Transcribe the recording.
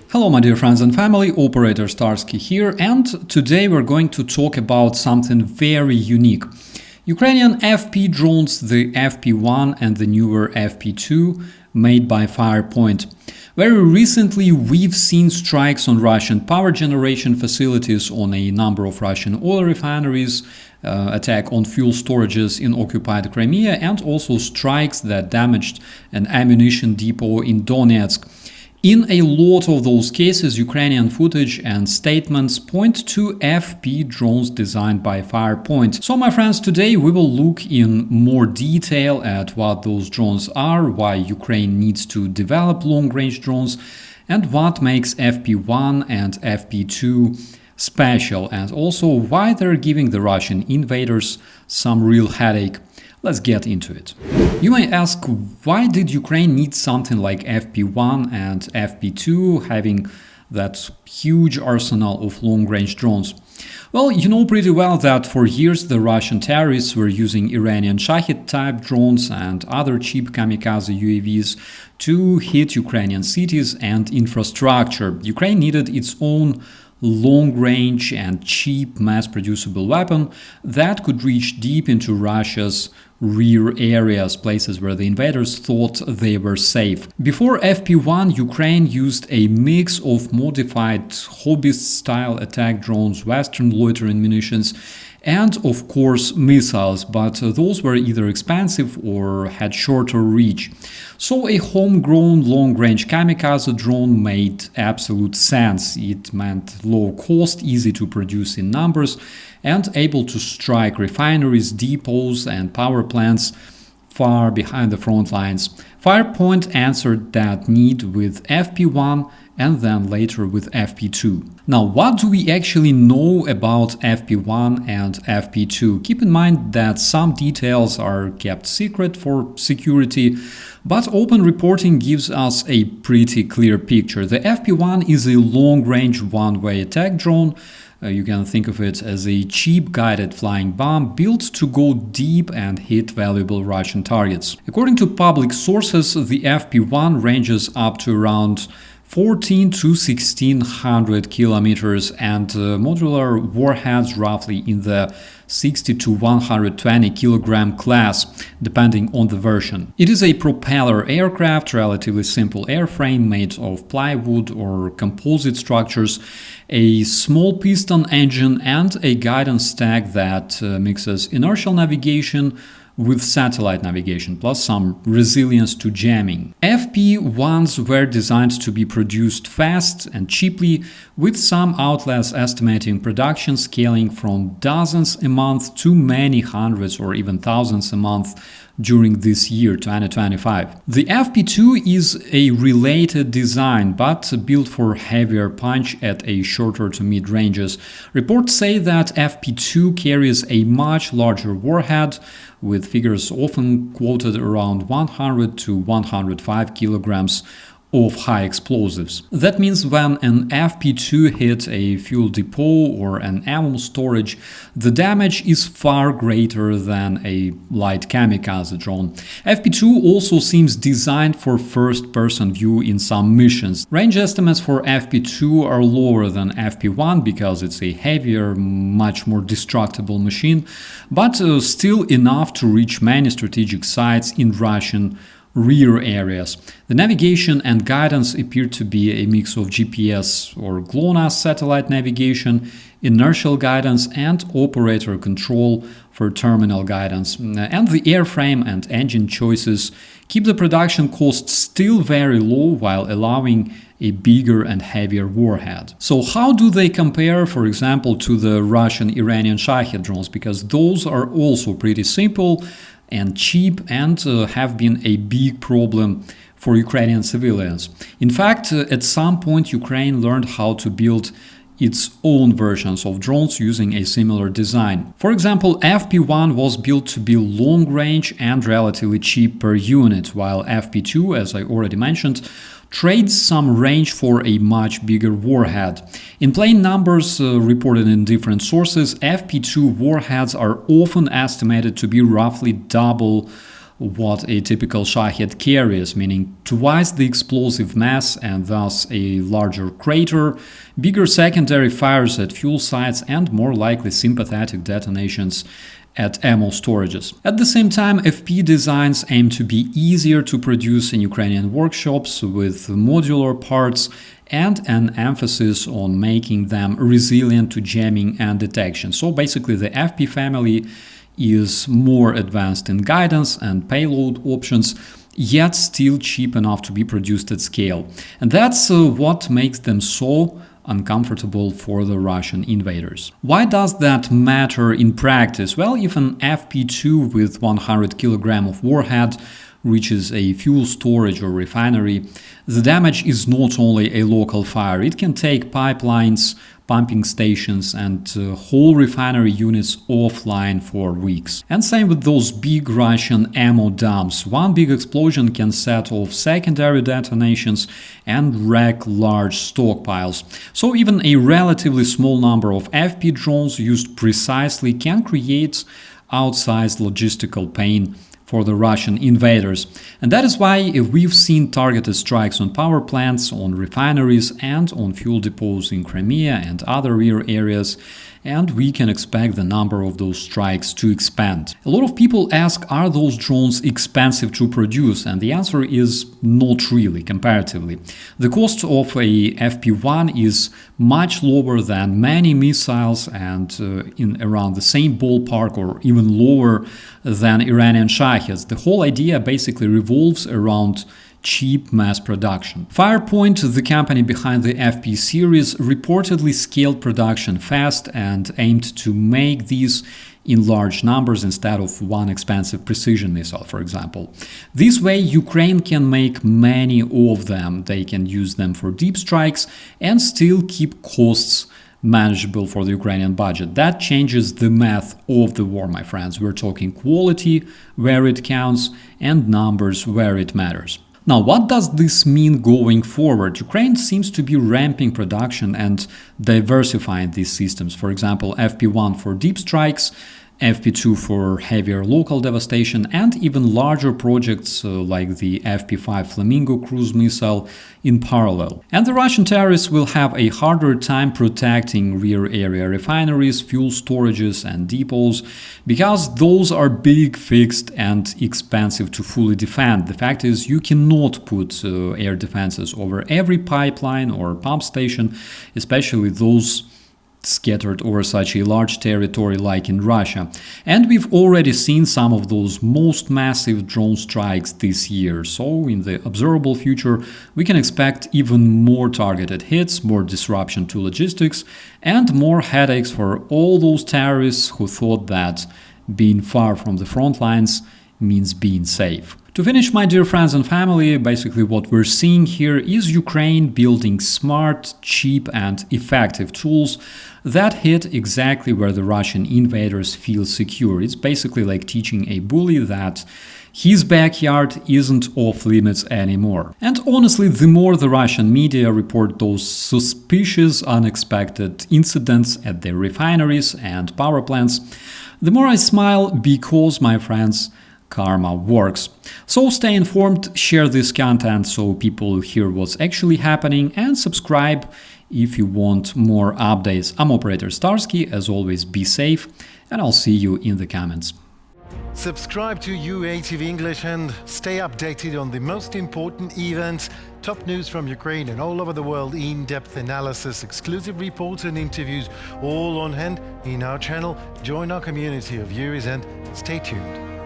Hello my dear friends and family, operator Starsky here, and today we're going to talk about something very unique. Ukrainian FP drones, the FP-1 and the newer FP-2, made by Firepoint. Very recently we've seen strikes on Russian power generation facilities, on a number of Russian oil refineries, attack on fuel storages in occupied Crimea, and also strikes that damaged an ammunition depot in Donetsk. In a lot of those cases, Ukrainian footage and statements point to FP drones designed by Firepoint. So my friends, today we will look in more detail at what those drones are, why Ukraine needs to develop long-range drones, and what makes FP-1 and FP-2 special, and also why they're giving the Russian invaders some real headache. Let's get into it. You may ask, why did Ukraine need something like FP-1 and FP-2, having that huge arsenal of long-range drones? Well, you know pretty well that for years the Russian terrorists were using Iranian Shahed-type drones and other cheap kamikaze UAVs to hit Ukrainian cities and infrastructure. Ukraine needed its own long-range and cheap mass-producible weapon that could reach deep into Russia's rear areas, places where the invaders thought they were safe. Before FP-1, Ukraine used a mix of modified hobbyist-style attack drones, Western loitering munitions, and of course missiles, but those were either expensive or had shorter reach. So a homegrown long-range kamikaze drone made absolute sense. It meant low cost, easy to produce in numbers, and able to strike refineries, depots, and power plants far behind the front lines. Firepoint answered that need with FP-1 and then later with FP-2. Now, what do we actually know about FP-1 and FP-2? Keep in mind that some details are kept secret for security, but open reporting gives us a pretty clear picture. The FP-1 is a long-range one-way attack drone. You can think of it as a cheap guided flying bomb built to go deep and hit valuable Russian targets. According to public sources, the FP-1 ranges up to around 14 to 1600 kilometers and modular warheads roughly in the 60 to 120 kilogram class, depending on the version. It is a propeller aircraft, relatively simple airframe made of plywood or composite structures, a small piston engine, and a guidance stack that mixes inertial navigation with satellite navigation, plus some resilience to jamming. FP-1s were designed to be produced fast and cheaply, with some outlets estimating production scaling from dozens a month to many hundreds or even thousands a month during this year, 2025. The FP-2 is a related design, but built for heavier punch at a shorter to mid ranges. Reports say that FP-2 carries a much larger warhead, with figures often quoted around 100 to 105 kilograms of high explosives. That means when an FP-2 hits a fuel depot or an ammo storage, the damage is far greater than a light kamikaze drone. FP-2 also seems designed for first-person view in some missions. Range estimates for FP-2 are lower than FP-1 because it's a heavier, much more destructible machine, but still enough to reach many strategic sites in Russian rear areas. The navigation and guidance appear to be a mix of GPS or GLONASS satellite navigation, inertial guidance, and operator control for terminal guidance. And the airframe and engine choices keep the production cost still very low while allowing a bigger and heavier warhead. So how do they compare, for example, to the Russian-Iranian Shahed drones? Because those are also pretty simple and cheap and have been a big problem for Ukrainian civilians. In fact, at some point Ukraine learned how to build its own versions of drones using a similar design. For example, FP-1 was built to be long-range and relatively cheap per unit, while FP-2, as I already mentioned, trades some range for a much bigger warhead. In plain numbers reported in different sources, FP-2 warheads are often estimated to be roughly double what a typical Shahed carries, meaning twice the explosive mass and thus a larger crater, bigger secondary fires at fuel sites, and more likely sympathetic detonations at ammo storages. At the same time, FP designs aim to be easier to produce in Ukrainian workshops with modular parts and an emphasis on making them resilient to jamming and detection. So basically the FP family is more advanced in guidance and payload options, yet still cheap enough to be produced at scale. And that's what makes them so uncomfortable for the Russian invaders. Why does that matter in practice? Well, if an FP-2 with 100 kg of warhead reaches a fuel storage or refinery, the damage is not only a local fire. It can take pipelines, pumping stations, and whole refinery units offline for weeks. And same with those big Russian ammo dumps. One big explosion can set off secondary detonations and wreck large stockpiles. So even a relatively small number of FP drones used precisely can create outsized logistical pain for the Russian invaders. And that is why we've seen targeted strikes on power plants, on refineries, and on fuel depots in Crimea and other rear areas, and we can expect the number of those strikes to expand. A lot of people ask, are those drones expensive to produce? And the answer is not really, comparatively. The cost of a FP-1 is much lower than many missiles and in around the same ballpark or even lower than Iranian Shaheds. The whole idea basically revolves around cheap mass production. Firepoint, the company behind the FP series, reportedly scaled production fast and aimed to make these in large numbers instead of one expensive precision missile, for example. This way, Ukraine can make many of them. They can use them for deep strikes and still keep costs manageable for the Ukrainian budget. That changes the math of the war, my friends. We're talking quality where it counts and numbers where it matters. Now, what does this mean going forward? Ukraine seems to be ramping production and diversifying these systems. For example, FP-1 for deep strikes, FP-2 for heavier local devastation, and even larger projects like the FP-5 Flamingo cruise missile in parallel. And the Russian terrorists will have a harder time protecting rear area refineries, fuel storages, and depots, because those are big, fixed, and expensive to fully defend. The fact is, you cannot put air defenses over every pipeline or pump station, especially those scattered over such a large territory like in Russia. And we've already seen some of those most massive drone strikes this year. So in the observable future, we can expect even more targeted hits, more disruption to logistics, and more headaches for all those terrorists who thought that being far from the front lines means being safe. To finish, my dear friends and family, basically what we're seeing here is Ukraine building smart, cheap, and effective tools that hit exactly where the Russian invaders feel secure. It's basically like teaching a bully that his backyard isn't off limits anymore. And honestly, the more the Russian media report those suspicious, unexpected incidents at their refineries and power plants, the more I smile, because, my friends, karma works. So stay informed, share this content so people hear what's actually happening, and subscribe if you want more updates. I'm Operator Starsky. As always, be safe, and I'll see you in the comments. Subscribe to UATV English and stay updated on the most important events, top news from Ukraine and all over the world, in-depth analysis, exclusive reports and interviews, all on hand in our channel. Join our community of viewers and stay tuned.